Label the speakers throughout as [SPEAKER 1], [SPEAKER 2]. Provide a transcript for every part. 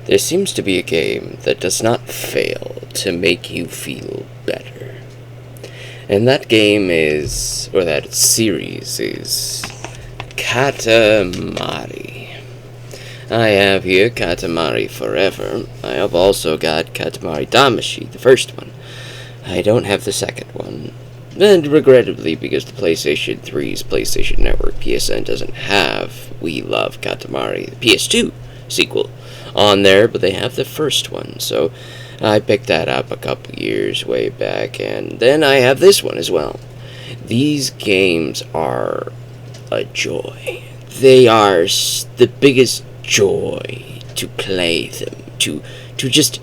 [SPEAKER 1] There seems to be a game that does not fail to make you feel better. And that game is, or that series is, Katamari. I have here Katamari Forever. I have also got Katamari Damacy, the first one. I don't have the second one. And regrettably, because the PlayStation 3's PlayStation Network PSN doesn't have We Love Katamari, the PS2 sequel, on there, but they have the first one, so I picked that up a couple years way back, and then I have this one as well. These games are a joy. They are the biggest joy to play them, to just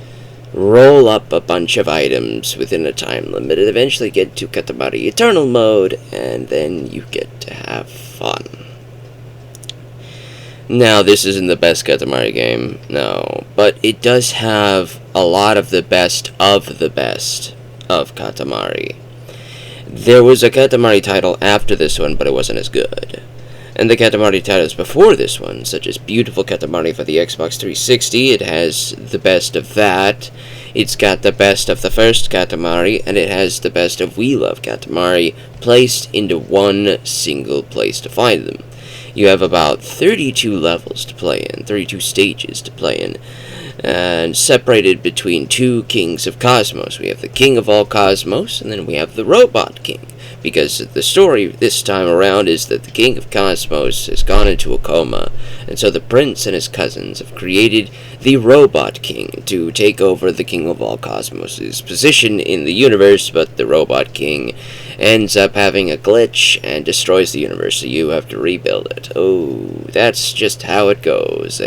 [SPEAKER 1] roll up a bunch of items within a time limit and eventually get to Katamari Eternal mode, and then you get to have fun. Now, this isn't the best Katamari game, no, but it does have a lot of the best of Katamari. There was a Katamari title after this one, but it wasn't as good. And the Katamari titles before this one, such as Beautiful Katamari for the Xbox 360, it has the best of that. It's got the best of the first Katamari, and it has the best of We Love Katamari placed into one single place to find them. You have about 32 levels to play in, 32 stages to play in, and separated between two kings of Cosmos. We have the King of all Cosmos, and then we have the Robot King. Because the story this time around is that the King of Cosmos has gone into a coma, and so the prince and his cousins have created the Robot King to take over the King of all Cosmos' position in the universe, but the Robot King ends up having a glitch and destroys the universe, so you have to rebuild it. Oh, that's just how it goes.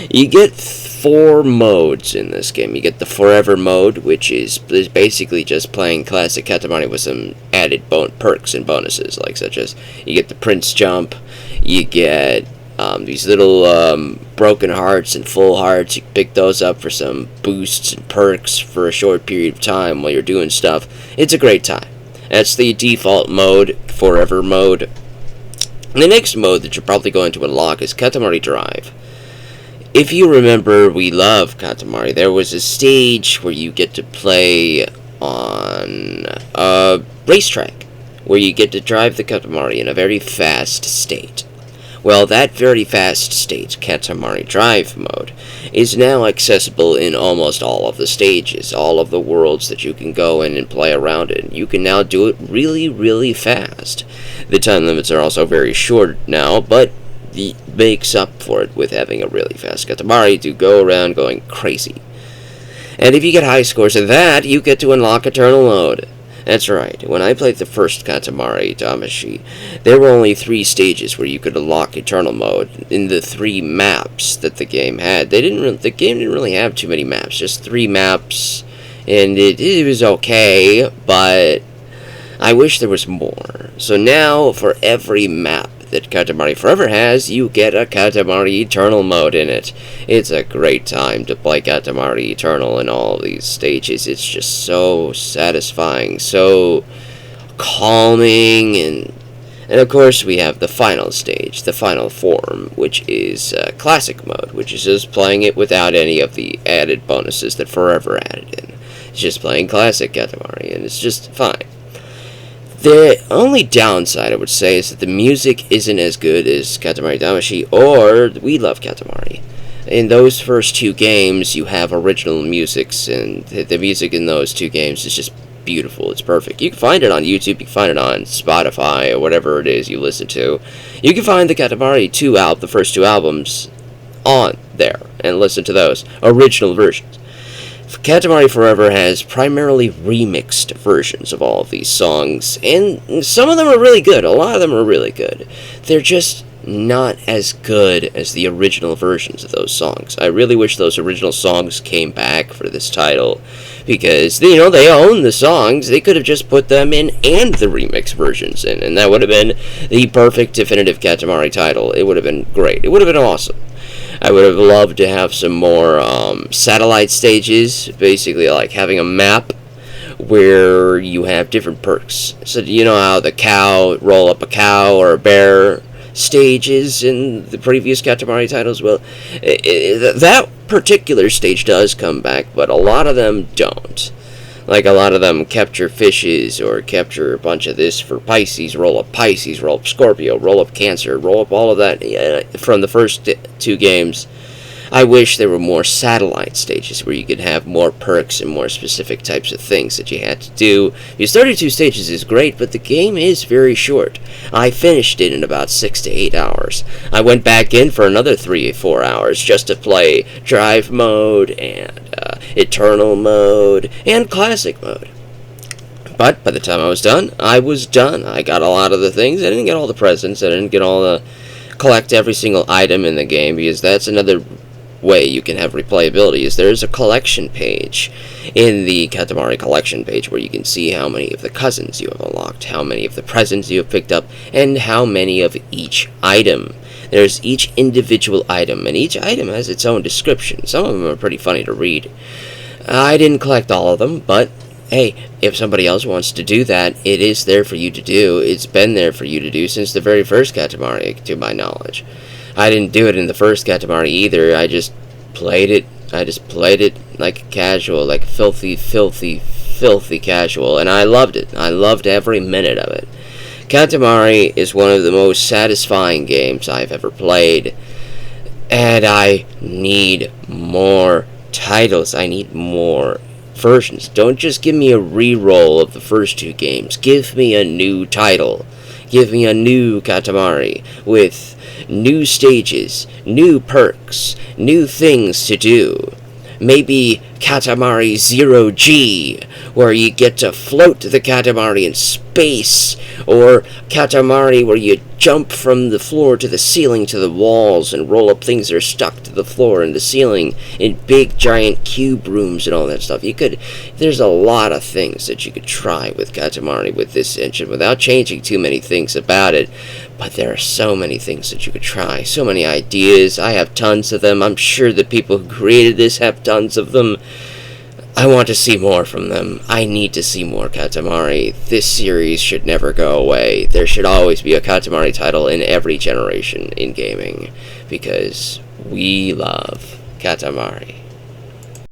[SPEAKER 1] You get 4 modes in this game. You get the Forever mode, which is basically just playing classic Katamari with some added perks and bonuses, like such as you get the Prince Jump, you get these little broken hearts and full hearts. You can pick those up for some boosts and perks for a short period of time while you're doing stuff. It's a great time. That's the default mode, Forever mode. And the next mode that you're probably going to unlock is Katamari Drive. If you remember We Love Katamari, there was a stage where you get to play on a racetrack, where you get to drive the Katamari in a very fast state. Well, that very fast state, Katamari Drive mode, is now accessible in almost all of the stages, all of the worlds that you can go in and play around in. You can now do it really, really fast. The time limits are also very short now, but makes up for it with having a really fast Katamari to go around going crazy. And if you get high scores in that, you get to unlock Eternal mode. That's right, when I played the first Katamari Damacy, there were only 3 stages where you could unlock Eternal mode in the 3 maps that the game had. The game didn't really have too many maps, just 3 maps, and it was okay, but I wish there was more. So now, for every map that Katamari Forever has, you get a Katamari Eternal mode in it. It's a great time to play Katamari Eternal in all these stages. It's just so satisfying, so calming, and of course we have the final stage, the final form, which is Classic mode, which is just playing it without any of the added bonuses that Forever added in. It's just playing Classic Katamari, and it's just fine. The only downside, I would say, is that the music isn't as good as Katamari Damacy or We Love Katamari. In those first 2 games, you have original musics, and the music in those 2 games is just beautiful. It's perfect. You can find it on YouTube, you can find it on Spotify, or whatever it is you listen to. You can find the Katamari the first 2 albums on there, and listen to those original versions. Katamari Forever has primarily remixed versions of all of these songs, and some of them are really good. A lot of them are really good. They're just not as good as the original versions of those songs. I really wish those original songs came back for this title, because, they own the songs. They could have just put them in and the remix versions in, and that would have been the perfect definitive Katamari title. It would have been great. It would have been awesome. I would have loved to have some more satellite stages, basically like having a map where you have different perks. So you know how the cow, roll up a cow or a bear, stages in the previous Katamari titles. Well, that particular stage does come back, but a lot of them don't. Like, a lot of them capture fishes, or capture a bunch of this for Pisces, roll up Scorpio, roll up Cancer, roll up all of that from the first 2 games. I wish there were more satellite stages where you could have more perks and more specific types of things that you had to do. Because 32 stages is great, but the game is very short. I finished it in about 6 to 8 hours. I went back in for another 3 or 4 hours just to play Drive mode and Eternal mode and Classic mode. But by the time I was done, I got a lot of the things. I didn't get all the presents. I didn't get all the collect every single item in the game, because that's another way you can have replayability. Is there's a collection page in the Katamari collection page where you can see how many of the cousins you have unlocked, how many of the presents you have picked up, and how many of each item. There's each individual item, and each item has its own description. Some of them are pretty funny to read. I didn't collect all of them, but hey, if somebody else wants to do that, it is there for you to do. It's been there for you to do since the very first Katamari, to my knowledge. I didn't do it in the first Katamari either. I just played it. Like a casual, like filthy casual, and I loved it. I loved every minute of it. Katamari is one of the most satisfying games I've ever played, and I need more titles. I need more versions. Don't just give me a re-roll of the first 2 games. Give me a new title. Give me a new Katamari with new stages, new perks, new things to do. Maybe Katamari 0G, where you get to float the Katamari in space, or Katamari where you jump from the floor to the ceiling to the walls and roll up things that are stuck to the floor and the ceiling in big giant cube rooms and all that stuff. There's a lot of things that you could try with Katamari with this engine without changing too many things about it. But there are so many things that you could try, so many ideas. I have tons of them. I'm sure the people who created this have tons of them. I want to see more from them. I need to see more Katamari. This series should never go away. There should always be a Katamari title in every generation in gaming, because we love Katamari.